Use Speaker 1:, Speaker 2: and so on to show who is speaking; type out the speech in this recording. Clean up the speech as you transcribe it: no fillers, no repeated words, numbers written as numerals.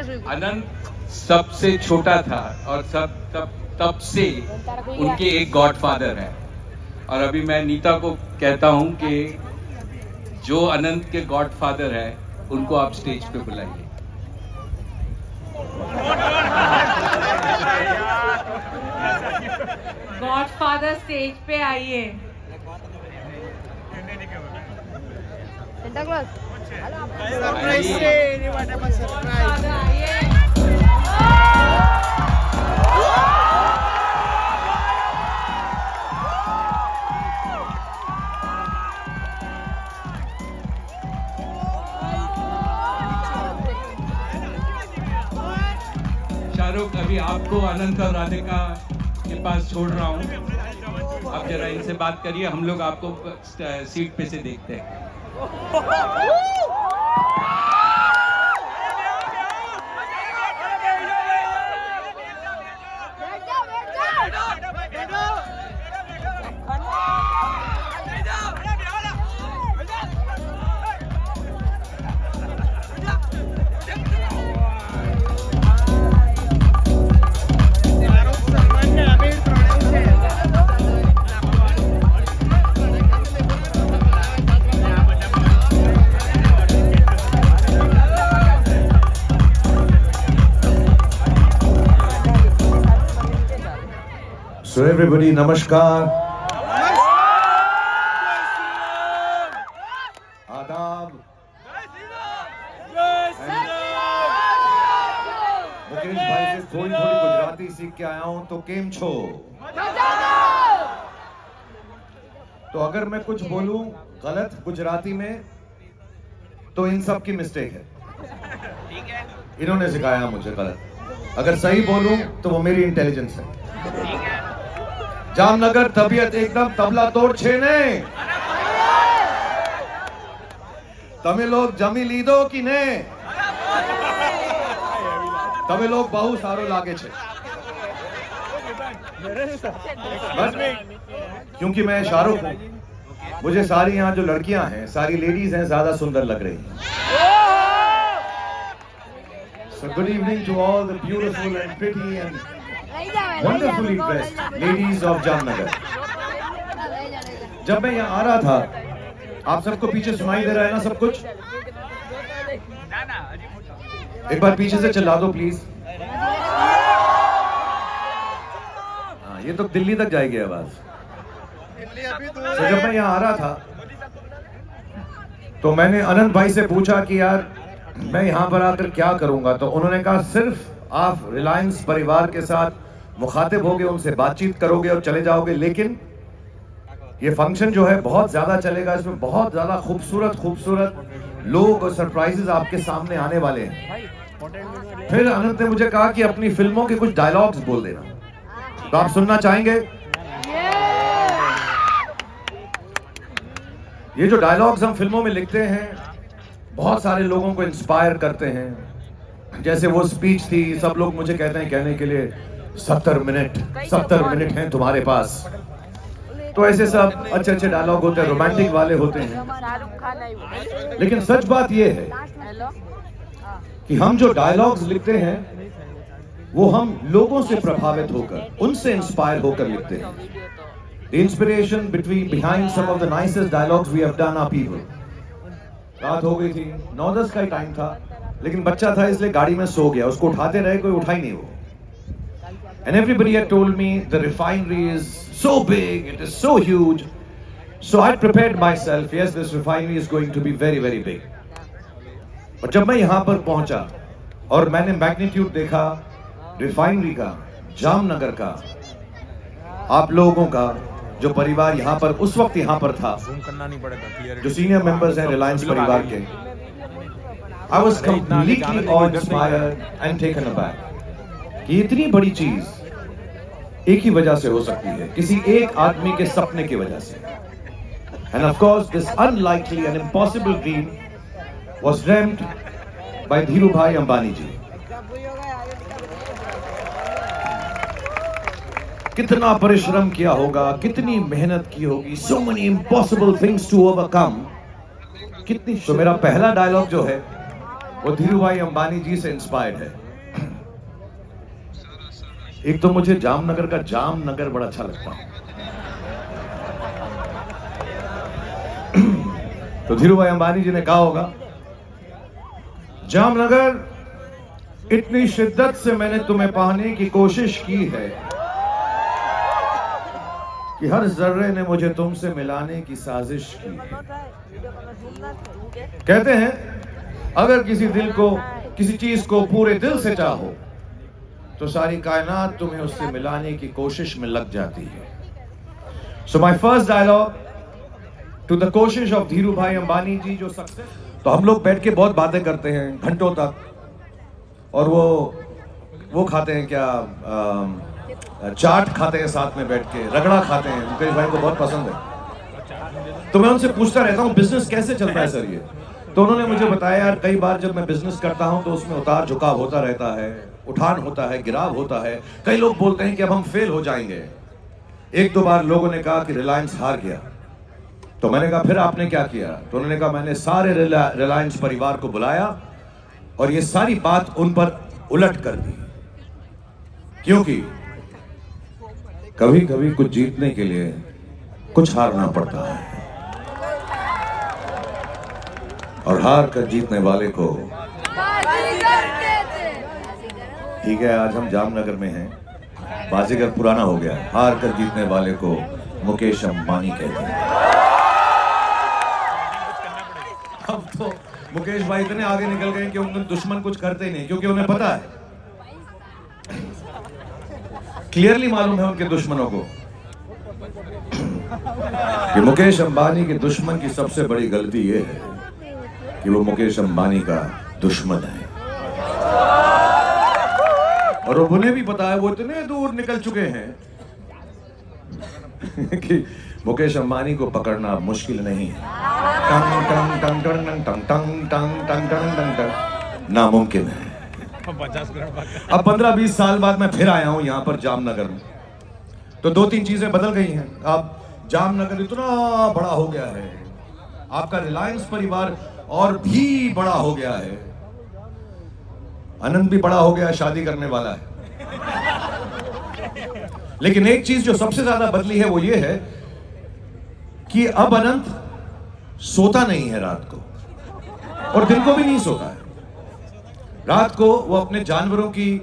Speaker 1: अनंत सबसे छोटा था और तब से उनके एक गॉडफादर है। और अभी मैं नीता को कहता हूं कि जो अनंत के गॉडफादर है उनको आप स्टेज पे बुलाइए।
Speaker 2: गॉडफादर स्टेज पे आइए।
Speaker 1: शाहरुख, अभी आपको अनंत और राधिका के पास छोड़ रहा हूँ। आप जरा इनसे बात करिए, हम लोग आपको सीट पे से देखते हैं।
Speaker 3: So everybody, namaskar. आदाब। मुकेश भाई से थोड़ी गुजराती सीख के आया हूं, तो केम छो। तो अगर मैं कुछ बोलूं गलत गुजराती में तो इन सब की मिस्टेक है। इन्होंने सिखाया मुझे गलत। अगर सही बोलूं तो वो मेरी इंटेलिजेंस है। जामनगर तबीयत एकदम तबला तोड़ छे ने। तमे लोग जमी लीधो कि ने? तमे लोग बहुत सारो लागे छे। बस क्योंकि मैं शाहरुख हूं, मुझे सारी यहाँ जो लड़कियां हैं, सारी लेडीज हैं, ज्यादा सुंदर लग रही हैं। So good evening to all the beautiful and pretty and wonderfully dressed ladies of Jamnagar. जब मैं यहाँ आ रहा था, आप सबको पीछे सुनाई दे रहा है ना सब कुछ? एक बार पीछे से चिल्ला दो प्लीज। हाँ, ये तो दिल्ली तक जाएगी आवाज। तो जब मैं यहाँ आ रहा था तो मैंने अनंत भाई से पूछा कि यार मैं यहाँ पर आकर क्या करूंगा, तो उन्होंने कहा सिर्फ आप रिलायंस परिवार के साथ मुखातिब होगे, उनसे बातचीत करोगे और चले जाओगे। लेकिन ये फंक्शन जो है बहुत ज्यादा चलेगा, इसमें बहुत ज्यादा खूबसूरत लोग और सरप्राइजेस आपके सामने आने वाले हैं। फिर अनंत ने मुझे कहा कि अपनी फिल्मों के कुछ डायलॉग्स बोल देना। तो आप सुनना चाहेंगे? ये जो डायलॉग्स हम फिल्मों में लिखते हैं बहुत सारे लोगों को इंस्पायर करते हैं। जैसे वो स्पीच थी, सब लोग मुझे कहते हैं कहने के लिए 70 मिनट हैं तुम्हारे पास। तो ऐसे सब अच्छे डायलॉग होते हैं, रोमांटिक वाले होते हैं। लेकिन सच बात यह है कि हम जो डायलॉग्स लिखते हैं वो हम लोगों से प्रभावित होकर, उनसे इंस्पायर होकर लिखते हैं। The inspiration behind some of the nicest dialogues we have done are people. रात हो गई थी, 9-10 का ही टाइम था, लेकिन बच्चा था इसलिए गाड़ी में सो गया। उसको उठाते रहे, कोई उठा ही नहीं वो। And everybody had told me the refinery is so big, it is so huge. So I prepared myself, yes, this refinery is going to be very, very big. और जब मैं यहाँ पर पहुंचा और मैंने मैग्नीट्यूड देखा रिफाइनरी का, जामनगर का, आप लोगों का, जो परिवार यहाँ पर उस वक्त यहाँ पर था, जो सीनियर मेंबर्स हैं रिलायंस परिवार के, I was completely awe-inspired and taken aback कि इतनी बड़ी चीज एक ही वजह से हो सकती है, किसी एक आदमी के सपने की वजह से। And of course, this unlikely and impossible dream was dreamt by Dhirubhai Ambani जी। कितना परिश्रम किया होगा, कितनी मेहनत की होगी, so many impossible things to overcome। कितनी। तो मेरा पहला डायलॉग जो है वो धीरूभाई अंबानी जी से इंस्पायर्ड है। एक तो मुझे जामनगर का जामनगर बड़ा अच्छा लगता है। तो धीरूभाई अंबानी जी ने कहा होगा, जामनगर इतनी शिद्दत से मैंने तुम्हें पाने की कोशिश की है कि हर जर्रे ने मुझे तुमसे मिलाने की साजिश की है। कहते हैं अगर किसी दिल को, किसी चीज को पूरे दिल से चाहो तो सारी कायनात तुम्हें उससे मिलाने की कोशिश में लग जाती है। So my first dialogue to the कोशिश ऑफ धीरूभाई अंबानी जी जो सक्सेस। तो हम लोग बैठ के बहुत बातें करते हैं घंटों तक, और वो खाते हैं क्या, चाट खाते हैं साथ में बैठ के, रगड़ा खाते हैं, मुकेश भाई को बहुत पसंद है। तो मैं उनसे पूछता रहता हूँ बिजनेस कैसे चल रहा है सर ये। तो उन्होंने मुझे बताया यार कई बार जब मैं बिजनेस करता हूँ तो उसमें उतार झुकाव होता रहता है, उठान होता है, गिराव होता है। कई लोग बोलते हैं कि अब हम फेल हो जाएंगे। एक दो बार लोगों ने कहा कि रिलायंस हार गया, तो मैंने कहा फिर आपने क्या किया। तो उन्होंने कहा मैंने सारे रिलायंस परिवार को बुलाया और ये सारी बात उन पर उलट कर दी, क्योंकि कभी कभी कुछ जीतने के लिए कुछ हारना पड़ता है, और हार कर जीतने वाले को। ठीक है, आज हम जामनगर में हैं, बाजीगर पुराना हो गया, हार कर जीतने वाले को मुकेश अंबानी कहते हैं। अब तो मुकेश भाई इतने आगे निकल गए कि उनके दुश्मन कुछ करते ही नहीं, क्योंकि उन्हें पता है, क्लियरली मालूम है उनके दुश्मनों को कि मुकेश अंबानी के दुश्मन की सबसे बड़ी गलती यह है कि वो मुकेश अंबानी का दुश्मन है। और उन्हें भी पता है, वो इतने दूर निकल चुके हैं कि मुकेश अंबानी को पकड़ना मुश्किल नहीं है। टंग टंग टंग टंग टंग टंग टंग टंग टंग टंग नामुमकिन है। अब 15-20 साल बाद मैं फिर आया हूं यहां पर जामनगर में, तो 2-3 चीजें बदल गई हैं। अब जामनगर इतना बड़ा हो गया है, आपका रिलायंस परिवार और भी बड़ा हो गया है, अनंत भी बड़ा हो गया, शादी करने वाला है। लेकिन एक चीज जो सबसे ज्यादा बदली है वो ये है कि अब अनंत सोता नहीं है रात को, और दिन को भी नहीं सोता है। रात को वो अपने जानवरों की